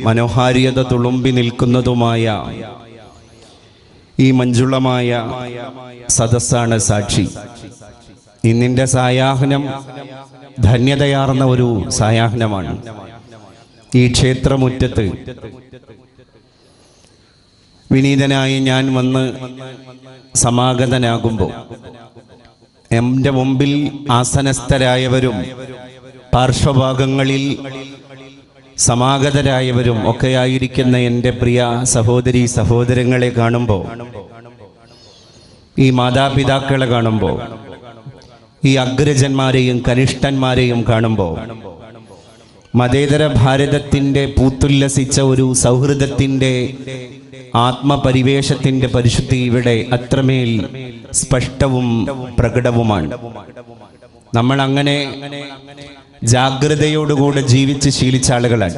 മനോഹാരിയത തുളുമ്പി നിൽക്കുന്നതുമായ ഈ മഞ്ജുളമായ സദസ്സാണ് സാക്ഷി. ഇന്നിൻ്റെ സായാഹ്നം ധന്യതയാർന്ന ഒരു സായാഹ്നമാണ്. ഈ ക്ഷേത്രമുറ്റത്ത് വിനീതനായി ഞാൻ വന്ന് സമാഗതനാകുമ്പോൾ എൻ്റെ മുമ്പിൽ ആസനസ്ഥരായവരും പാർശ്വഭാഗങ്ങളിൽ സമാഗതരായവരും ഒക്കെയായിരിക്കുന്ന എൻ്റെ പ്രിയ സഹോദരി സഹോദരങ്ങളെ കാണുമ്പോൾ, ഈ മാതാപിതാക്കളെ കാണുമ്പോൾ, ഈ അഗ്രജന്മാരെയും കനിഷ്ഠന്മാരെയും കാണുമ്പോൾ മതേതര ഭാരതത്തിൻ്റെ പൂത്തുല്ലസിച്ച ഒരു സൗഹൃദത്തിൻ്റെ ആത്മപരിവേഷത്തിൻ്റെ പരിശുദ്ധി ഇവിടെ അത്രമേൽ സ്പഷ്ടവും പ്രകടവുമാണ്. നമ്മൾ അങ്ങനെ ജാഗ്രതയോടുകൂടെ ജീവിച്ച് ശീലിച്ച ആളുകളാണ്.